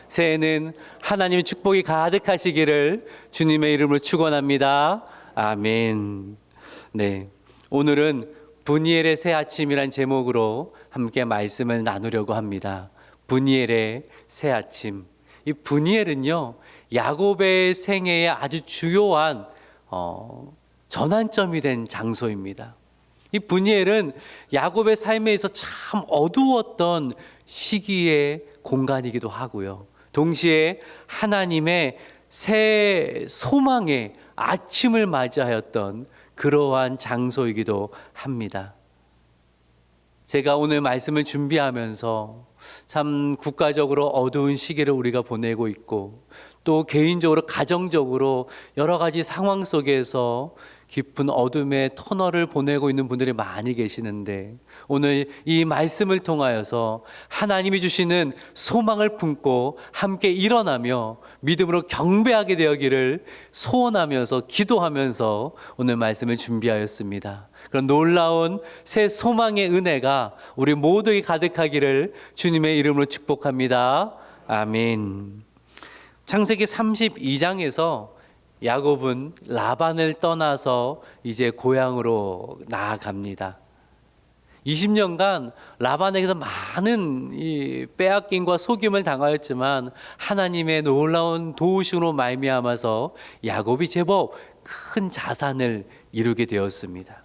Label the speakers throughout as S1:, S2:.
S1: 새해는 하나님의 축복이 가득하시기를 주님의 이름으로 축원합니다. 아멘. 네, 오늘은 분이엘의 새 아침이란 제목으로 함께 말씀을 나누려고 합니다. 분이엘의 새 아침. 이 분이엘은요, 야곱의 생애의 아주 주요한 전환점이 된 장소입니다. 이 분이엘은 야곱의 삶에 있어 참 어두웠던 시기의 공간이기도 하고요. 동시에 하나님의 새 소망의 아침을 맞이하였던 그러한 장소이기도 합니다. 제가 오늘 말씀을 준비하면서 참 국가적으로 어두운 시기를 우리가 보내고 있고, 또 개인적으로 가정적으로 여러 가지 상황 속에서 깊은 어둠의 터널을 보내고 있는 분들이 많이 계시는데, 오늘 이 말씀을 통하여서 하나님이 주시는 소망을 품고 함께 일어나며 믿음으로 경배하게 되기를 소원하면서 기도하면서 오늘 말씀을 준비하였습니다. 그런 놀라운 새 소망의 은혜가 우리 모두에게 가득하기를 주님의 이름으로 축복합니다. 아멘. 창세기 32장에서 야곱은 라반을 떠나서 이제 고향으로 나아갑니다. 20년간 라반에게서 많은 이 빼앗김과 속임을 당하였지만 하나님의 놀라운 도우심으로 말미암아서 야곱이 제법 큰 자산을 이루게 되었습니다.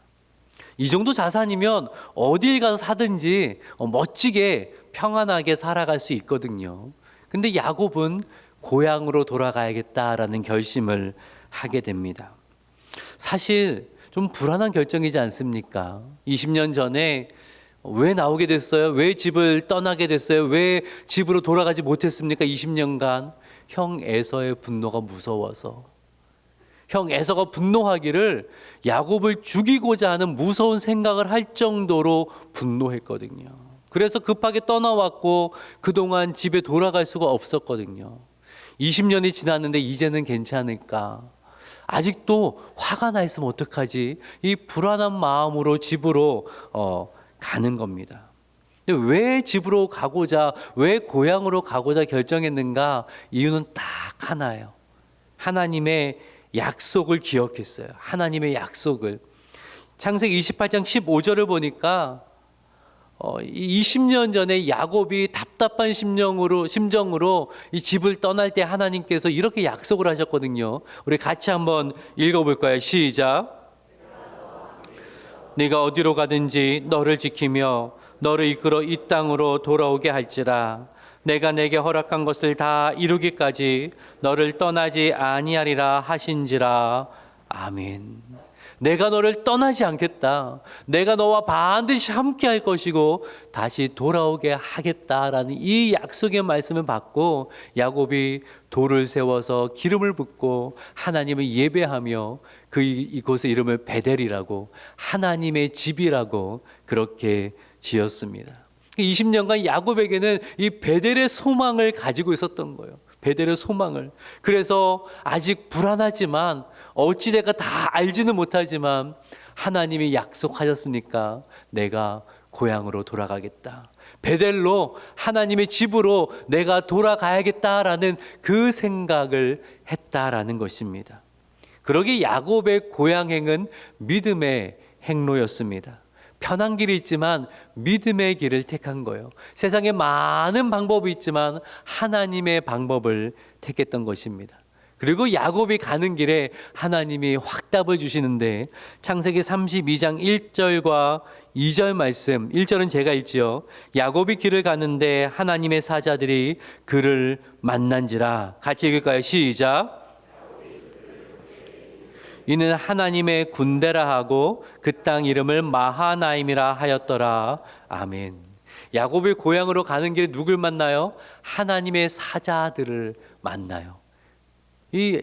S1: 이 정도 자산이면 어딜 가서 사든지 멋지게 평안하게 살아갈 수 있거든요. 근데 야곱은 고향으로 돌아가야겠다라는 결심을 하게 됩니다. 사실 좀 불안한 결정이지 않습니까? 20년 전에 왜 나오게 됐어요? 왜 집을 떠나게 됐어요? 왜 집으로 돌아가지 못했습니까? 20년간 형 에서의 분노가 무서워서. 형 에서가 분노하기를 야곱을 죽이고자 하는 무서운 생각을 할 정도로 분노했거든요. 그래서 급하게 떠나왔고 그동안 집에 돌아갈 수가 없었거든요. 20년이 지났는데 이제는 괜찮을까? 아직도 화가 나 있으면 어떡하지? 이 불안한 마음으로 집으로 가는 겁니다. 왜 집으로 가고자, 왜 고향으로 가고자 결정했는가? 이유는 딱 하나예요. 하나님의 약속을 기억했어요. 하나님의 약속을. 창세기 28장 15절을 보니까 20년 전에 야곱이 답답한 심정으로 이 집을 떠날 때 하나님께서 이렇게 약속을 하셨거든요. 우리 같이 한번 읽어볼까요? 시작. 네가 어디로 가든지 너를 지키며 너를 이끌어 이 땅으로 돌아오게 할지라. 내가 내게 허락한 것을 다 이루기까지 너를 떠나지 아니하리라 하신지라. 아멘. 내가 너를 떠나지 않겠다. 내가 너와 반드시 함께 할 것이고 다시 돌아오게 하겠다라는 이 약속의 말씀을 받고 야곱이 돌을 세워서 기름을 붓고 하나님을 예배하며 이곳의 이름을 베델이라고, 하나님의 집이라고 그렇게 지었습니다. 20년간 야곱에게는 이 베델의 소망을 가지고 있었던 거예요. 베델의 소망을. 그래서 아직 불안하지만 어찌될까 다 알지는 못하지만 하나님이 약속하셨으니까 내가 고향으로 돌아가겠다. 베델로, 하나님의 집으로 내가 돌아가야겠다라는 그 생각을 했다라는 것입니다. 그러기에 야곱의 고향행은 믿음의 행로였습니다. 편한 길이 있지만 믿음의 길을 택한 거예요. 세상에 많은 방법이 있지만 하나님의 방법을 택했던 것입니다. 그리고 야곱이 가는 길에 하나님이 확답을 주시는데 창세기 32장 1절과 2절 말씀, 1절은 제가 읽지요. 야곱이 길을 가는데 하나님의 사자들이 그를 만난지라. 같이 읽을까요? 시작. 이는 하나님의 군대라 하고 그 땅 이름을 마하나임이라 하였더라. 아멘. 야곱이 고향으로 가는 길에 누굴 만나요? 하나님의 사자들을 만나요. 이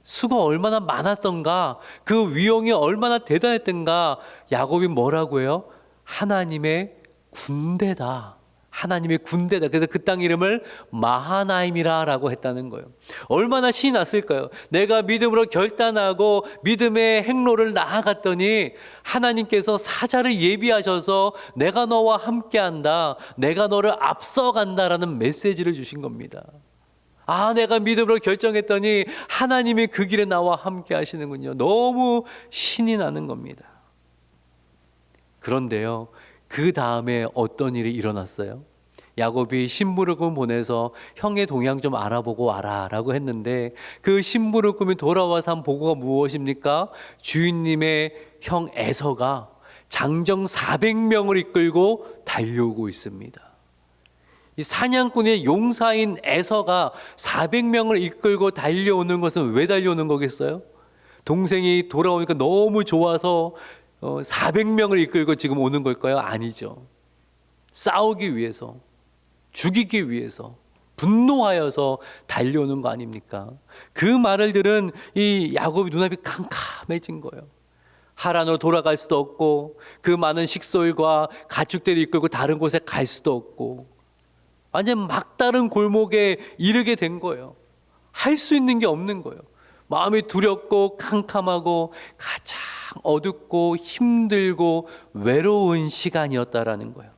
S1: 수가 얼마나 많았던가, 그 위용이 얼마나 대단했던가. 야곱이 뭐라고 해요? 하나님의 군대다. 하나님의 군대다. 그래서 그 땅 이름을 마하나임이라고 했다는 거예요. 얼마나 신이 났을까요? 내가 믿음으로 결단하고 믿음의 행로를 나아갔더니 하나님께서 사자를 예비하셔서 내가 너와 함께한다, 내가 너를 앞서간다라는 메시지를 주신 겁니다. 내가 믿음으로 결정했더니 하나님이 그 길에 나와 함께 하시는군요. 너무 신이 나는 겁니다. 그런데요, 그 다음에 어떤 일이 일어났어요? 야곱이 심부름꾼 보내서 형의 동향 좀 알아보고 와라 라고 했는데, 그 심부름꾼이 돌아와서 한 보고가 무엇입니까? 주인님의 형 에서가 장정 400명을 이끌고 달려오고 있습니다. 이 사냥꾼의 용사인 에서가 400명을 이끌고 달려오는 것은 왜 달려오는 거겠어요? 동생이 돌아오니까 너무 좋아서 400명을 이끌고 지금 오는 걸까요? 아니죠. 싸우기 위해서, 죽이기 위해서, 분노하여서 달려오는 거 아닙니까? 그 말을 들은 이 야곱의 눈앞이 캄캄해진 거예요. 하란으로 돌아갈 수도 없고, 그 많은 식솔과 가축들을 이끌고 다른 곳에 갈 수도 없고, 완전 막다른 골목에 이르게 된 거예요. 할 수 있는 게 없는 거예요. 마음이 두렵고 캄캄하고 가장 어둡고 힘들고 외로운 시간이었다라는 거예요.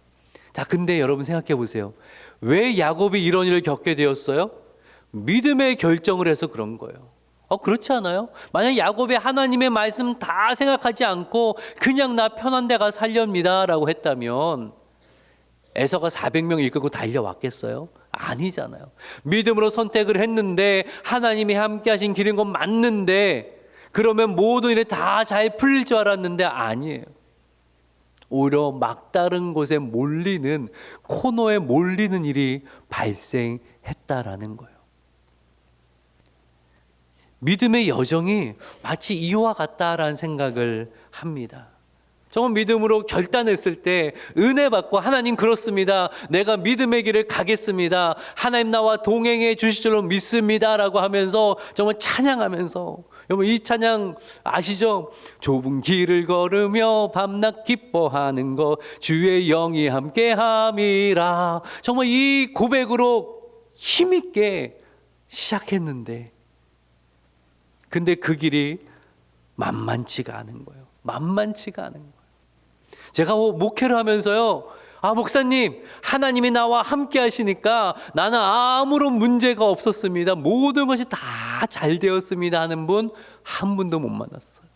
S1: 자, 근데 여러분 생각해 보세요. 왜 야곱이 이런 일을 겪게 되었어요? 믿음의 결정을 해서 그런 거예요. 그렇지 않아요? 만약 야곱이 하나님의 말씀 다 생각하지 않고 그냥 나 편한 데 가 살렵니다 라고 했다면 에서가 400명 이끌고 달려왔겠어요? 아니잖아요. 믿음으로 선택을 했는데 하나님이 함께 하신 길인 건 맞는데, 그러면 모든 일이 다 잘 풀릴 줄 알았는데 아니에요. 오히려 막다른 곳에 몰리는, 코너에 몰리는 일이 발생했다라는 거예요. 믿음의 여정이 마치 이와 같다라는 생각을 합니다. 정말 믿음으로 결단했을 때 은혜 받고, 하나님 그렇습니다, 내가 믿음의 길을 가겠습니다, 하나님 나와 동행해 주실 줄로 믿습니다 라고 하면서 정말 찬양하면서, 여러분 이 찬양 아시죠? 좁은 길을 걸으며 밤낮 기뻐하는 것 주의 영이 함께함이라. 정말 이 고백으로 힘있게 시작했는데, 근데 그 길이 만만치가 않은 거예요. 만만치가 않은 거예요. 제가 목회를 하면서요, 목사님, 하나님이 나와 함께 하시니까 나는 아무런 문제가 없었습니다, 모든 것이 다 잘 되었습니다 하는 분 한 분도 못 만났어요.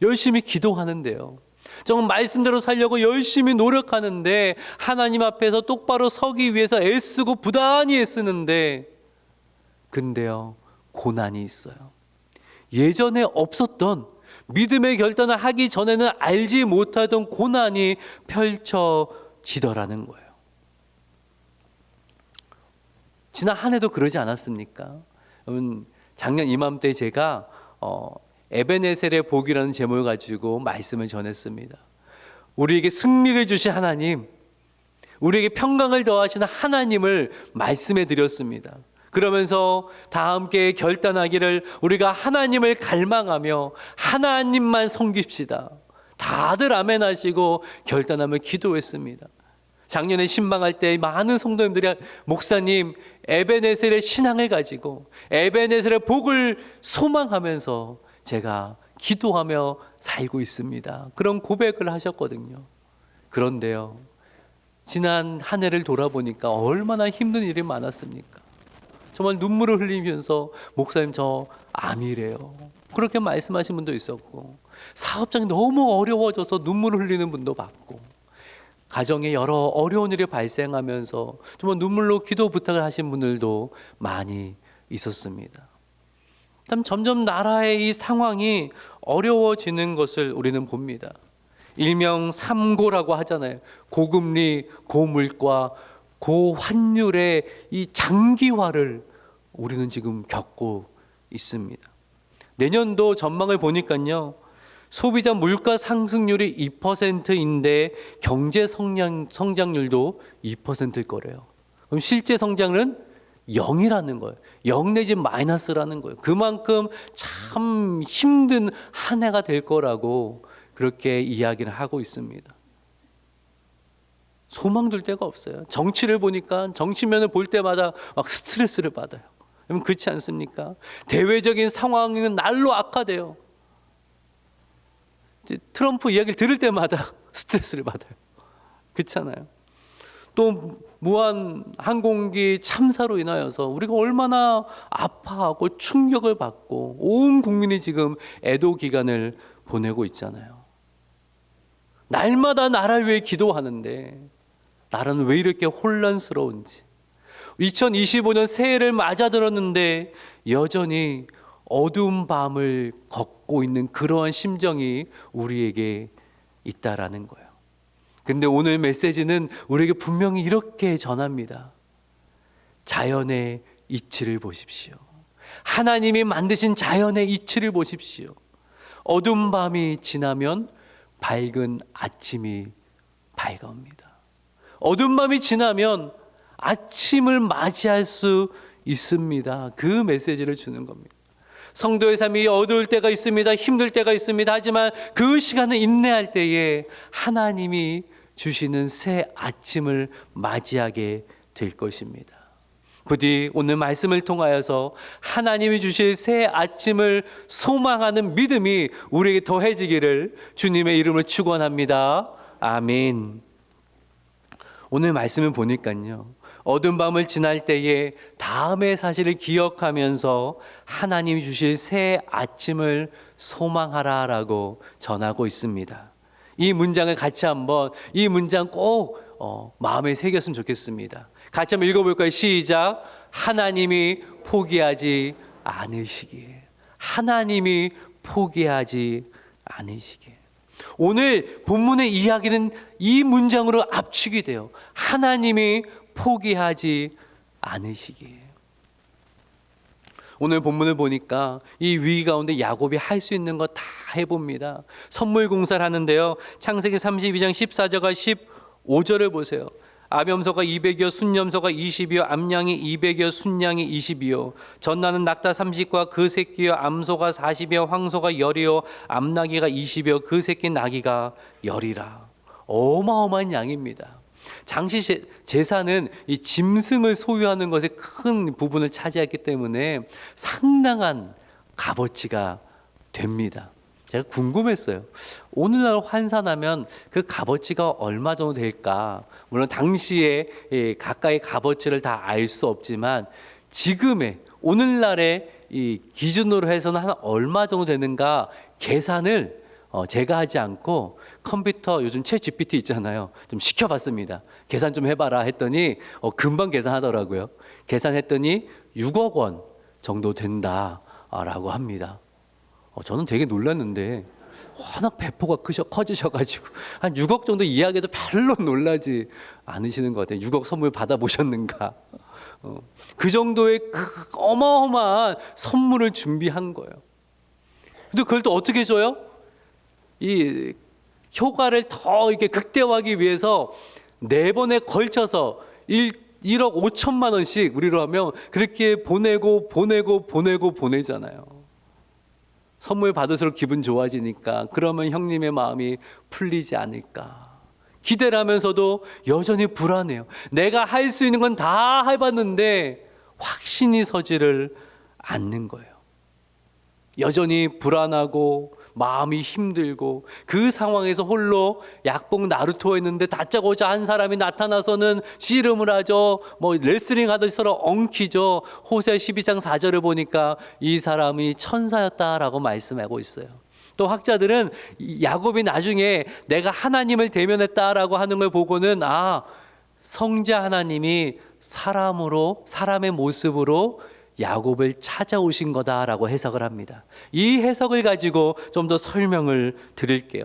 S1: 열심히 기도하는데요, 정말 말씀대로 살려고 열심히 노력하는데, 하나님 앞에서 똑바로 서기 위해서 애쓰고 부단히 애쓰는데, 근데요, 고난이 있어요. 예전에 없었던, 믿음의 결단을 하기 전에는 알지 못하던 고난이 펼쳐지더라는 거예요. 지난 한 해도 그러지 않았습니까? 작년 이맘때 제가 에베네셀의 복이라는 제목을 가지고 말씀을 전했습니다. 우리에게 승리를 주신 하나님, 우리에게 평강을 더하시는 하나님을 말씀해 드렸습니다. 그러면서 다 함께 결단하기를, 우리가 하나님을 갈망하며 하나님만 섬깁시다. 다들 아멘 하시고 결단하며 기도했습니다. 작년에 신방할 때 많은 성도님들이, 목사님, 에베네셀의 신앙을 가지고 에베네셀의 복을 소망하면서 제가 기도하며 살고 있습니다, 그런 고백을 하셨거든요. 그런데요, 지난 한 해를 돌아보니까 얼마나 힘든 일이 많았습니까? 정말 눈물을 흘리면서, 목사님 저 암이래요, 그렇게 말씀하신 분도 있었고, 사업장이 너무 어려워져서 눈물을 흘리는 분도 봤고, 가정에 여러 어려운 일이 발생하면서 정말 눈물로 기도 부탁을 하신 분들도 많이 있었습니다. 참 점점 나라의 이 상황이 어려워지는 것을 우리는 봅니다. 일명 삼고라고 하잖아요. 고금리, 고물가, 고환율의 이 장기화를 우리는 지금 겪고 있습니다. 내년도 전망을 보니까요, 소비자 물가 상승률이 2%인데 경제 성장률도 2%일 거래요. 그럼 실제 성장은 0이라는 거예요. 0 내지 마이너스라는 거예요. 그만큼 참 힘든 한 해가 될 거라고 그렇게 이야기를 하고 있습니다. 소망 둘 데가 없어요. 정치를 보니까, 정치면을 볼 때마다 막 스트레스를 받아요. 여러분 그렇지 않습니까? 대외적인 상황은 날로 악화돼요. 트럼프 이야기를 들을 때마다 스트레스를 받아요. 그렇잖아요. 또 무한 항공기 참사로 인하여서 우리가 얼마나 아파하고 충격을 받고 온 국민이 지금 애도 기간을 보내고 있잖아요. 날마다 나라를 위해 기도하는데 나라는 왜 이렇게 혼란스러운지, 2025년 새해를 맞아들었는데 여전히 어두운 밤을 걷고 있는 그러한 심정이 우리에게 있다라는 거예요. 근데 오늘 메시지는 우리에게 분명히 이렇게 전합니다. 자연의 이치를 보십시오. 하나님이 만드신 자연의 이치를 보십시오. 어두운 밤이 지나면 밝은 아침이 밝아옵니다. 어두운 밤이 지나면 아침을 맞이할 수 있습니다. 그 메시지를 주는 겁니다. 성도의 삶이 어두울 때가 있습니다. 힘들 때가 있습니다. 하지만 그 시간을 인내할 때에 하나님이 주시는 새 아침을 맞이하게 될 것입니다. 부디 오늘 말씀을 통하여서 하나님이 주실 새 아침을 소망하는 믿음이 우리에게 더해지기를 주님의 이름으로 축원합니다. 아멘. 오늘 말씀을 보니까요, 어두운 밤을 지날 때에 다음의 사실을 기억하면서 하나님이 주실 새 아침을 소망하라라고 전하고 있습니다. 이 문장을 같이 한번, 이 문장 꼭 마음에 새겼으면 좋겠습니다. 같이 한번 읽어볼까요? 시작. 하나님이 포기하지 않으시기에. 하나님이 포기하지 않으시기에. 오늘 본문의 이야기는 이 문장으로 압축이 돼요. 하나님이 포기하지 않으시기에. 오늘 본문을 보니까 이 위기 가운데 야곱이 할 수 있는 거 다 해봅니다. 선물 공사를 하는데요, 창세기 32장 14절과 15절을 보세요. 암염소가 200여, 순염소가 20이요, 암양이 200여, 순양이 20이요, 전나는 낙타 30과 그 새끼요, 암소가 40이요, 황소가 10이요, 암나귀가 20이요, 그 새끼 나귀가 10이라. 어마어마한 양입니다. 당시 제사는 이 짐승을 소유하는 것에 큰 부분을 차지했기 때문에 상당한 값어치가 됩니다. 제가 궁금했어요. 오늘날 환산하면 그 값어치가 얼마 정도 될까? 물론 당시에 가까이 값어치를 다 알 수 없지만 지금의 오늘날의 이 기준으로 해서는 한 얼마 정도 되는가 계산을 제가 하지 않고 컴퓨터, 요즘 챗 GPT 있잖아요, 좀 시켜봤습니다. 계산 좀 해봐라 했더니 금방 계산하더라고요. 계산했더니 6억 원 정도 된다라고 합니다. 저는 되게 놀랐는데 워낙 배포가 커지셔가지고 한 6억 정도 이야기도 별로 놀라지 않으시는 것 같아요. 6억 선물 받아보셨는가? 그 정도의 어마어마한 선물을 준비한 거예요. 근데 그걸 또 어떻게 줘요? 이 효과를 더 이렇게 극대화하기 위해서 4번에 걸쳐서 1억 5천만 원씩 우리로 하면 그렇게 보내잖아요. 선물 받을수록 기분 좋아지니까 그러면 형님의 마음이 풀리지 않을까 기대를 하면서도 여전히 불안해요. 내가 할 수 있는 건 다 해봤는데 확신이 서지를 않는 거예요. 여전히 불안하고 마음이 힘들고 그 상황에서 홀로 약복 나루토 했는데 다짜고짜 한 사람이 나타나서는 씨름을 하죠. 레슬링 하듯이 서로 엉키죠. 호세 12장 4절을 보니까 이 사람이 천사였다라고 말씀하고 있어요. 또 학자들은 야곱이 나중에 내가 하나님을 대면했다라고 하는 걸 보고는 성자 하나님이 사람의 모습으로 야곱을 찾아오신 거다라고 해석을 합니다. 이 해석을 가지고 좀 더 설명을 드릴게요.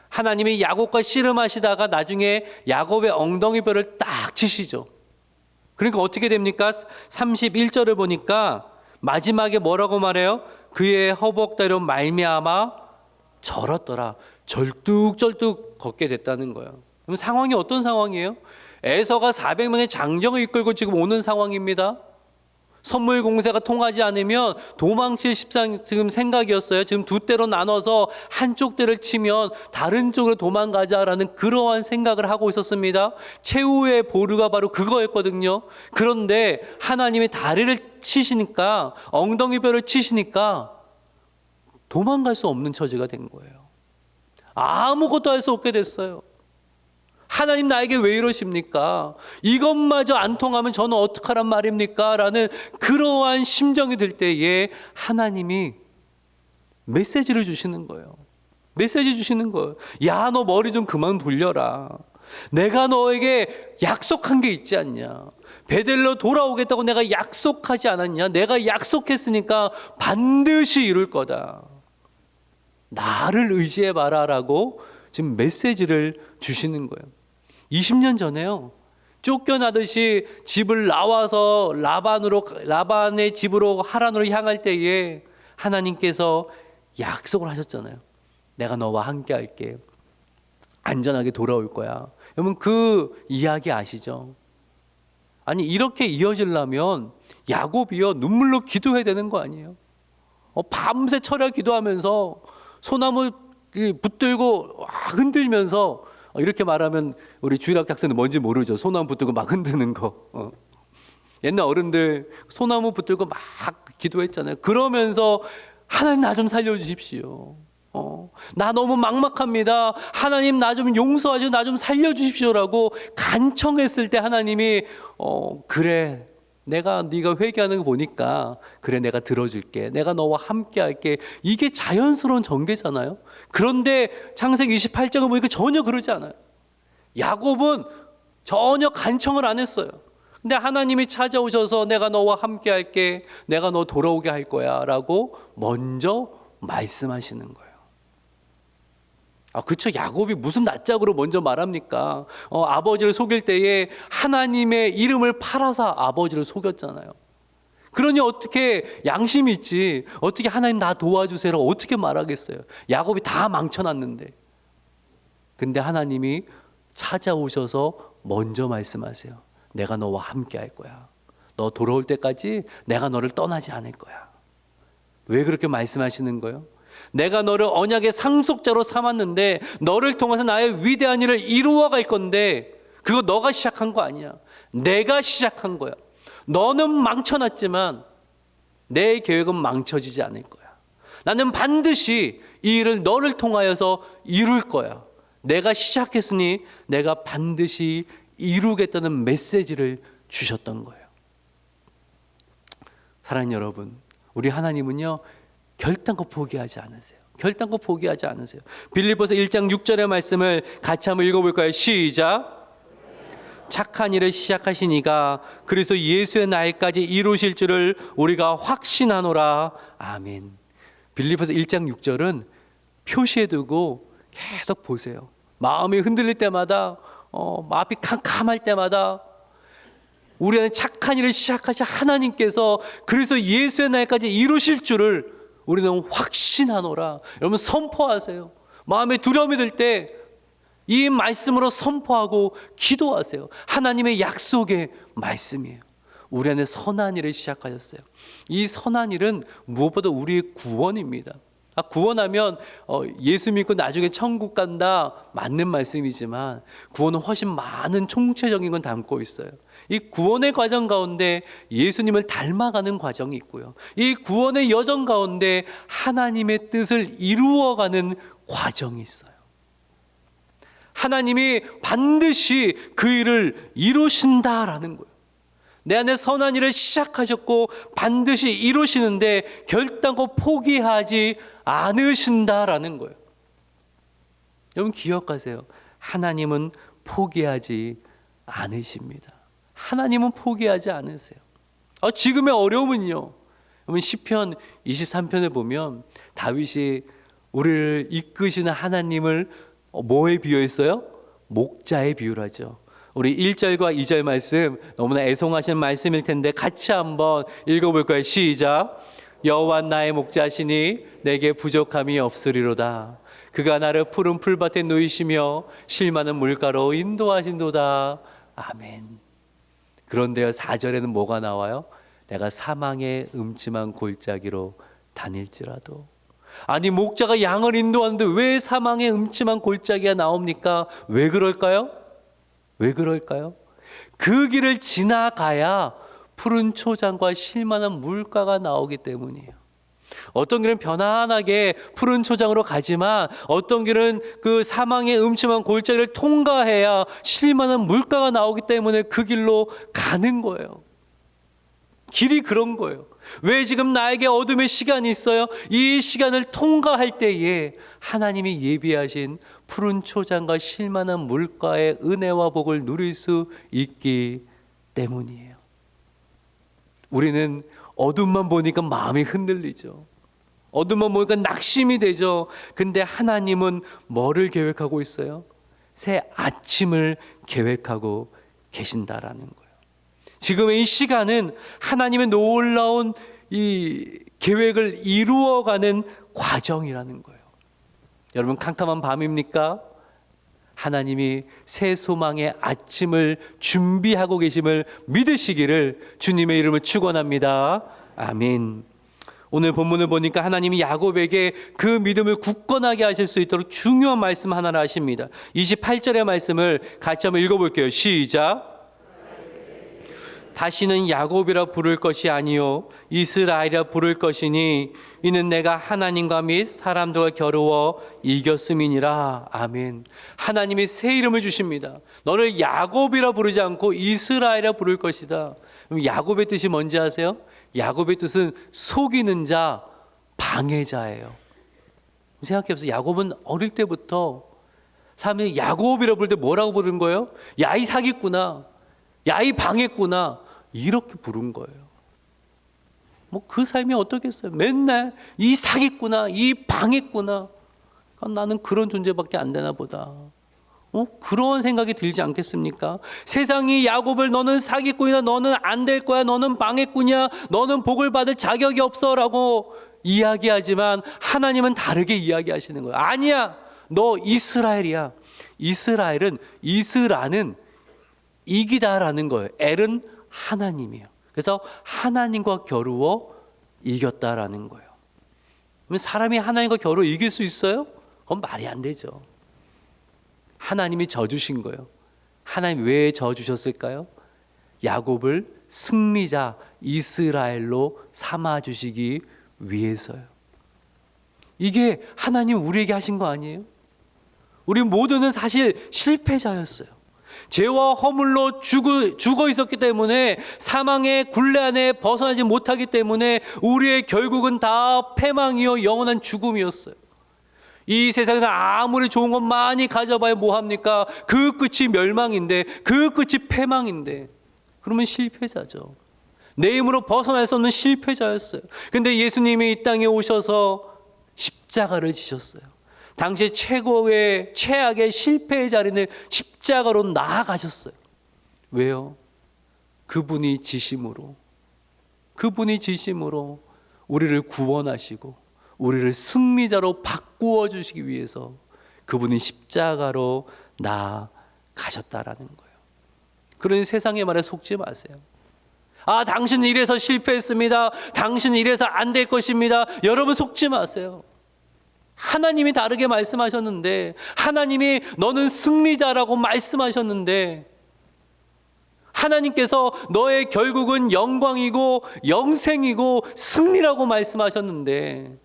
S1: 하나님이 야곱과 씨름하시다가 나중에 야곱의 엉덩이뼈를 딱 치시죠. 그러니까 어떻게 됩니까? 31절을 보니까 마지막에 뭐라고 말해요? 그의 허벅다리로 말미암아 절었더라. 절뚝절뚝 걷게 됐다는 거예요. 그럼 상황이 어떤 상황이에요? 에서가 400명의 장정을 이끌고 지금 오는 상황입니다. 선물 공세가 통하지 않으면 도망칠 지금 생각이었어요. 지금 두 대로 나눠서 한쪽 대를 치면 다른 쪽으로 도망가자라는 그러한 생각을 하고 있었습니다. 최후의 보루가 바로 그거였거든요. 그런데 하나님이 다리를 치시니까, 엉덩이뼈를 치시니까 도망갈 수 없는 처지가 된 거예요. 아무것도 할 수 없게 됐어요. 하나님 나에게 왜 이러십니까? 이것마저 안 통하면 저는 어떡하란 말입니까? 라는 그러한 심정이 들 때에 하나님이 메시지를 주시는 거예요. 메시지 주시는 거예요. 야, 너 머리 좀 그만 돌려라. 내가 너에게 약속한 게 있지 않냐? 베델로 돌아오겠다고 내가 약속하지 않았냐? 내가 약속했으니까 반드시 이룰 거다. 나를 의지해 봐라라고 지금 메시지를 주시는 거예요. 20년 전에요. 쫓겨나듯이 집을 나와서 라반의 집으로 하란으로 향할 때에 하나님께서 약속을 하셨잖아요. 내가 너와 함께 할게. 안전하게 돌아올 거야. 여러분 그 이야기 아시죠? 아니 이렇게 이어지려면 야곱이요 눈물로 기도해야 되는 거 아니에요? 밤새 철야 기도하면서 소나무 붙들고 흔들면서 이렇게 말하면 우리 주일학교 학생들 뭔지 모르죠. 소나무 붙들고 막 흔드는 거. 옛날 어른들 소나무 붙들고 막 기도했잖아요. 그러면서 하나님 나 좀 살려주십시오. 나 너무 막막합니다. 하나님 나 좀 용서하시고 나 좀 살려주십시오라고 간청했을 때 하나님이 그래 네가 회개하는 거 보니까 그래 내가 들어줄게. 내가 너와 함께 할게. 이게 자연스러운 전개잖아요. 그런데 창세기 28장을 보니까 전혀 그러지 않아요. 야곱은 전혀 간청을 안 했어요. 근데 하나님이 찾아오셔서 내가 너와 함께 할게. 내가 너 돌아오게 할 거야 라고 먼저 말씀하시는 거예요. 그쵸. 야곱이 무슨 낯짝으로 먼저 말합니까? 아버지를 속일 때에 하나님의 이름을 팔아서 아버지를 속였잖아요. 그러니 어떻게 양심이 있지? 어떻게 하나님 나 도와주세요라고 어떻게 말하겠어요? 야곱이 다 망쳐놨는데. 근데 하나님이 찾아오셔서 먼저 말씀하세요. 내가 너와 함께 할 거야. 너 돌아올 때까지 내가 너를 떠나지 않을 거야. 왜 그렇게 말씀하시는 거예요? 내가 너를 언약의 상속자로 삼았는데 너를 통해서 나의 위대한 일을 이루어 갈 건데 그거 너가 시작한 거 아니야. 내가 시작한 거야. 너는 망쳐놨지만 내 계획은 망쳐지지 않을 거야. 나는 반드시 이 일을 너를 통하여서 이룰 거야. 내가 시작했으니 내가 반드시 이루겠다는 메시지를 주셨던 거예요. 사랑하는 여러분, 우리 하나님은요 결단코 포기하지 않으세요. 결단코 포기하지 않으세요. 빌립보서 1장 6절의 말씀을 같이 한번 읽어볼까요? 시작. 착한 일을 시작하신 이가 그리스도 예수의 날까지 이루실 줄을 우리가 확신하노라. 아멘. 빌립보서 1장 6절은 표시해두고 계속 보세요. 마음이 흔들릴 때마다 마음이 캄캄할 때마다 우리 안에 착한 일을 시작하신 하나님께서 그리스도 예수의 날까지 이루실 줄을 우리는 확신하노라. 여러분 선포하세요. 마음에 두려움이 들 때 이 말씀으로 선포하고 기도하세요. 하나님의 약속의 말씀이에요. 우리 안에 선한 일을 시작하셨어요. 이 선한 일은 무엇보다 우리의 구원입니다. 구원하면 예수 믿고 나중에 천국 간다 맞는 말씀이지만 구원은 훨씬 많은 총체적인 건 담고 있어요. 이 구원의 과정 가운데 예수님을 닮아가는 과정이 있고요. 이 구원의 여정 가운데 하나님의 뜻을 이루어가는 과정이 있어요. 하나님이 반드시 그 일을 이루신다라는 거예요. 내 안에 선한 일을 시작하셨고 반드시 이루시는데 결단코 포기하지 않으신다라는 거예요. 여러분 기억하세요. 하나님은 포기하지 않으십니다. 하나님은 포기하지 않으세요. 지금의 어려움은요. 여러분 시편 23편을 보면 다윗이 우리를 이끄시는 하나님을 뭐에 비유했어요? 목자에 비유하죠. 우리 1절과 2절 말씀 너무나 애송하신 말씀일 텐데 같이 한번 읽어볼까요? 시작. 여호와 나의 목자시니 내게 부족함이 없으리로다. 그가 나를 푸른 풀밭에 누이시며 쉴 만한 물가로 인도하신도다. 아멘. 그런데요 4절에는 뭐가 나와요? 내가 사망의 음침한 골짜기로 다닐지라도. 아니 목자가 양을 인도하는데 왜 사망의 음침한 골짜기가 나옵니까? 왜 그럴까요? 왜 그럴까요? 그 길을 지나가야 푸른 초장과 쉴만한 물가가 나오기 때문이에요. 어떤 길은 편안하게 푸른 초장으로 가지만 어떤 길은 그 사망의 음침한 골짜기를 통과해야 쉴만한 물가가 나오기 때문에 그 길로 가는 거예요. 길이 그런 거예요. 왜 지금 나에게 어둠의 시간이 있어요? 이 시간을 통과할 때에 하나님이 예비하신 푸른 초장과 쉴만한 물가의 은혜와 복을 누릴 수 있기 때문이에요. 우리는 어둠만 보니까 마음이 흔들리죠. 어둠만 보니까 낙심이 되죠. 근데 하나님은 뭐를 계획하고 있어요? 새 아침을 계획하고 계신다라는 거예요. 지금의 이 시간은 하나님의 놀라운 이 계획을 이루어가는 과정이라는 거예요. 여러분, 캄캄한 밤입니까? 하나님이 새 소망의 아침을 준비하고 계심을 믿으시기를 주님의 이름을 축원합니다. 아멘. 오늘 본문을 보니까 하나님이 야곱에게 그 믿음을 굳건하게 하실 수 있도록 중요한 말씀 하나를 하십니다. 28절의 말씀을 같이 한번 읽어볼게요. 시작. 다시는 야곱이라 부를 것이 아니요 이스라엘이라 부를 것이니 이는 내가 하나님과 및 사람들과 겨루어 이겼음이니라. 아멘. 하나님이 새 이름을 주십니다. 너를 야곱이라 부르지 않고 이스라엘이라 부를 것이다. 그럼 야곱의 뜻이 뭔지 아세요? 야곱의 뜻은 속이는 자, 방해자예요. 생각해보세요. 야곱은 어릴 때부터 사람들이 야곱이라 부를 때 뭐라고 부르는 거예요? 야, 이 사기꾼아, 야, 이 방해꾼아, 이렇게 부른 거예요. 뭐 그 삶이 어떻겠어요? 맨날 이 사기꾼아, 이 방해꾼아, 나는 그런 존재밖에 안 되나 보다. 그런 생각이 들지 않겠습니까? 세상이 야곱을 너는 사기꾼이다, 너는 안 될 거야, 너는 방해꾼이야, 너는 복을 받을 자격이 없어 라고 이야기하지만 하나님은 다르게 이야기하시는 거예요. 아니야, 너 이스라엘이야. 이스라는 이기다라는 거예요. 엘은 하나님이에요. 그래서 하나님과 겨루어 이겼다라는 거예요. 그러면 사람이 하나님과 겨루어 이길 수 있어요? 그건 말이 안 되죠. 하나님이 져주신 거예요. 하나님 왜 져주셨을까요? 야곱을 승리자 이스라엘로 삼아주시기 위해서요. 이게 하나님 우리에게 하신 거 아니에요? 우리 모두는 사실 실패자였어요. 죄와 허물로 죽어 있었기 때문에 사망의 굴레 안에 벗어나지 못하기 때문에 우리의 결국은 다 패망이요 영원한 죽음이었어요. 이 세상에서 아무리 좋은 것 많이 가져봐야 뭐합니까? 그 끝이 멸망인데, 그 끝이 패망인데, 그러면 실패자죠. 내 힘으로 벗어날 수 없는 실패자였어요. 근데 예수님이 이 땅에 오셔서 십자가를 지셨어요. 당시 최악의 실패의 자리는 십자가로 나아가셨어요. 왜요? 그분이 지심으로 우리를 구원하시고 우리를 승리자로 바꾸어 주시기 위해서 그분이 십자가로 나아가셨다라는 거예요. 그러니 세상의 말에 속지 마세요. 아, 당신은 이래서 실패했습니다. 당신은 이래서 안 될 것입니다. 여러분 속지 마세요. 하나님이 다르게 말씀하셨는데, 하나님이 너는 승리자라고 말씀하셨는데, 하나님께서 너의 결국은 영광이고 영생이고 승리라고 말씀하셨는데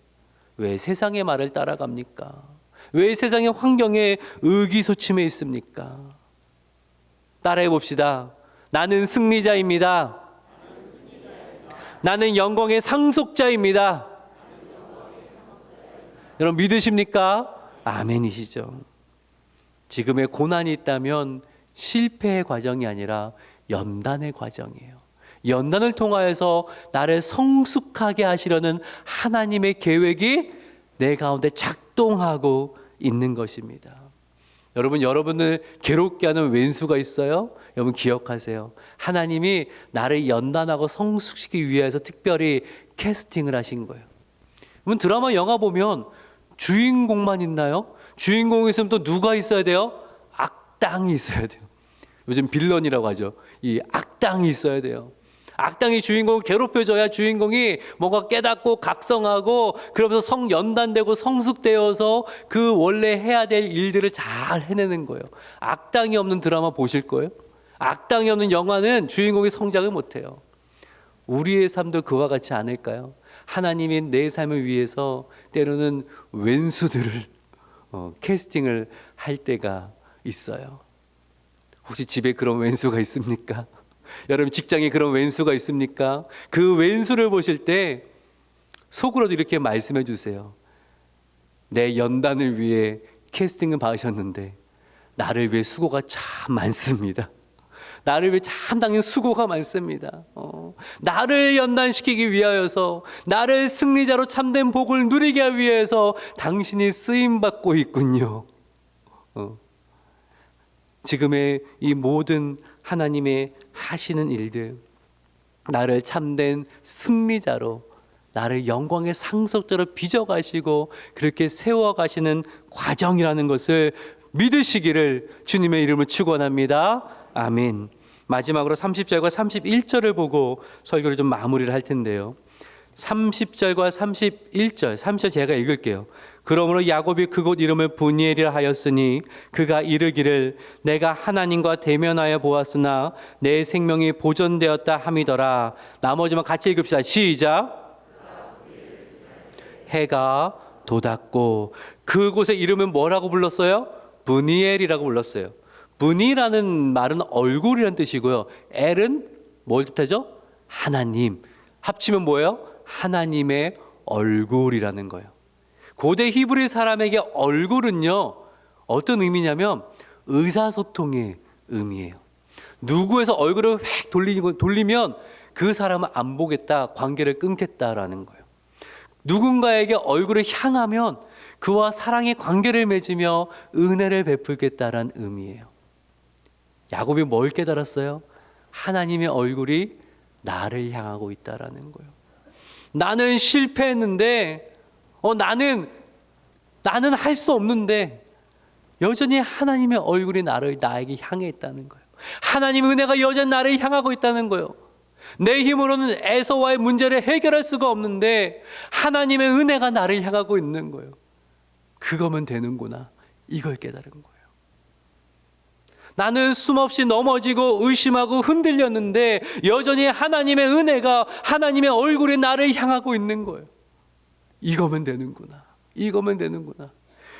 S1: 왜 세상의 말을 따라갑니까? 왜 세상의 환경에 의기소침해 있습니까? 따라해 봅시다. 나는 승리자입니다. 나는 영광의 상속자입니다. 여러분 믿으십니까? 아멘이시죠. 지금의 고난이 있다면 실패의 과정이 아니라 연단의 과정이에요. 연단을 통하여서 나를 성숙하게 하시려는 하나님의 계획이 내 가운데 작동하고 있는 것입니다. 여러분, 여러분을 괴롭게 하는 왼수가 있어요? 여러분 기억하세요. 하나님이 나를 연단하고 성숙시키기 위해서 특별히 캐스팅을 하신 거예요. 여러분 드라마 영화 보면 주인공만 있나요? 주인공이 있으면 또 누가 있어야 돼요? 악당이 있어야 돼요. 요즘 빌런이라고 하죠. 이 악당이 있어야 돼요. 악당이 주인공을 괴롭혀줘야 주인공이 뭔가 깨닫고 각성하고 그러면서 성연단되고 성숙되어서 그 원래 해야 될 일들을 잘 해내는 거예요. 악당이 없는 드라마 보실 거예요? 악당이 없는 영화는 주인공이 성장을 못해요. 우리의 삶도 그와 같지 않을까요? 하나님이 내 삶을 위해서 때로는 왼수들을 캐스팅을 할 때가 있어요. 혹시 집에 그런 왼수가 있습니까? 여러분 직장에 그런 왼수가 있습니까? 그 왼수를 보실 때 속으로도 이렇게 말씀해 주세요. 내 연단을 위해 캐스팅을 받으셨는데 나를 위해 수고가 참 많습니다. 나를 위해 참 당연 수고가 많습니다. 나를 연단시키기 위하여서, 나를 승리자로 참된 복을 누리게 하기 위해서 당신이 쓰임받고 있군요. 지금의 이 모든 하나님의 하시는 일들, 나를 참된 승리자로, 나를 영광의 상속자로 빚어가시고 그렇게 세워가시는 과정이라는 것을 믿으시기를 주님의 이름으로 축원합니다. 아멘. 마지막으로 30절과 31절을 보고 설교를 좀 마무리를 할 텐데요. 30절과 31절, 30절 제가 읽을게요. 그러므로 야곱이 그곳 이름을 브니엘이라 하였으니 그가 이르기를 내가 하나님과 대면하여 보았으나 내 생명이 보존되었다 함이더라. 나머지만 같이 읽읍시다. 시작. 해가 돋았고, 그곳의 이름은 뭐라고 불렀어요? 브니엘이라고 불렀어요. 브니라는 말은 얼굴이라는 뜻이고요. 엘은 뭘 뜻하죠? 하나님. 합치면 뭐예요? 하나님의 얼굴이라는 거예요. 고대 히브리 사람에게 얼굴은요, 어떤 의미냐면 의사소통의 의미예요. 누구에서 얼굴을 획 돌리면 그 사람은 안 보겠다, 관계를 끊겠다라는 거예요. 누군가에게 얼굴을 향하면 그와 사랑의 관계를 맺으며 은혜를 베풀겠다라는 의미예요. 야곱이 뭘 깨달았어요? 하나님의 얼굴이 나를 향하고 있다라는 거예요. 나는 실패했는데, 나는 할 수 없는데 여전히 하나님의 얼굴이 나에게 향해 있다는 거예요. 하나님의 은혜가 여전히 나를 향하고 있다는 거예요. 내 힘으로는 에서와의 문제를 해결할 수가 없는데 하나님의 은혜가 나를 향하고 있는 거예요. 그거면 되는구나. 이걸 깨달은 거예요. 나는 숨없이 넘어지고 의심하고 흔들렸는데 여전히 하나님의 은혜가, 하나님의 얼굴이 나를 향하고 있는 거예요. 이거면 되는구나. 이거면 되는구나.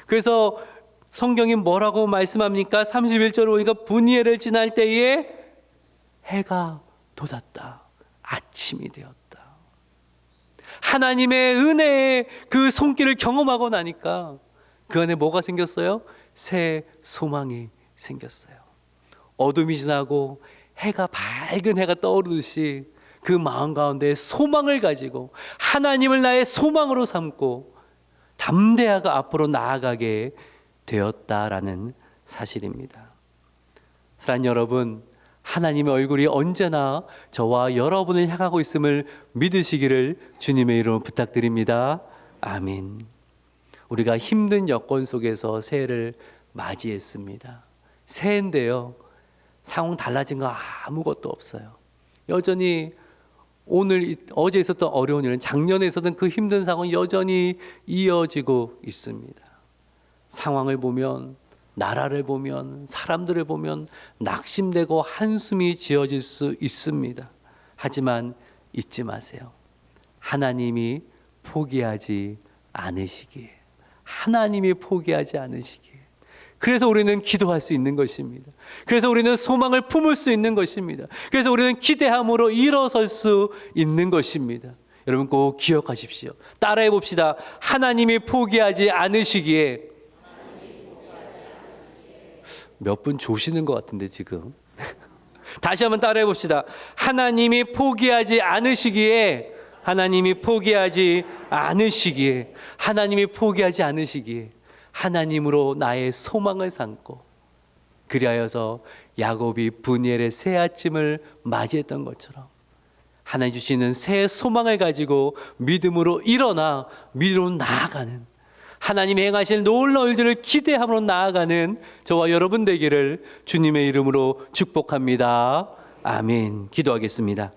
S1: 그래서 성경이 뭐라고 말씀합니까? 31절을 보니까 브니엘을 지날 때에 해가 돋았다. 아침이 되었다. 하나님의 은혜의 그 손길을 경험하고 나니까 그 안에 뭐가 생겼어요? 새 소망이 생겼어요. 어둠이 지나고 밝은 해가 떠오르듯이 그 마음 가운데 소망을 가지고 하나님을 나의 소망으로 삼고 담대하게 앞으로 나아가게 되었다라는 사실입니다. 사랑하는 여러분, 하나님의 얼굴이 언제나 저와 여러분을 향하고 있음을 믿으시기를 주님의 이름으로 부탁드립니다. 아멘. 우리가 힘든 여건 속에서 새해를 맞이했습니다. 새해인데요, 상황 달라진 거 아무것도 없어요. 여전히 어제 있었던 어려운 일은, 작년에 있었던 그 힘든 상황은 여전히 이어지고 있습니다. 상황을 보면, 나라를 보면, 사람들을 보면 낙심되고 한숨이 지어질 수 있습니다. 하지만 잊지 마세요. 하나님이 포기하지 않으시기에. 하나님이 포기하지 않으시기에. 그래서 우리는 기도할 수 있는 것입니다. 그래서 우리는 소망을 품을 수 있는 것입니다. 그래서 우리는 기대함으로 일어설 수 있는 것입니다. 여러분 꼭 기억하십시오. 따라해 봅시다. 하나님이 포기하지 않으시기에. 몇 분 조시는 것 같은데 지금. 다시 한번 따라해 봅시다. 하나님이 포기하지 않으시기에. 하나님이 포기하지 않으시기에. 하나님이 포기하지 않으시기에. 하나님으로 나의 소망을 삼고, 그리하여서 야곱이 브니엘의 새 아침을 맞이했던 것처럼 하나님 주시는 새 소망을 가지고 믿음으로 일어나 믿음으로 나아가는, 하나님이 행하실 놀라운 일들을 기대함으로 나아가는 저와 여러분 되기를 주님의 이름으로 축복합니다. 아멘. 기도하겠습니다.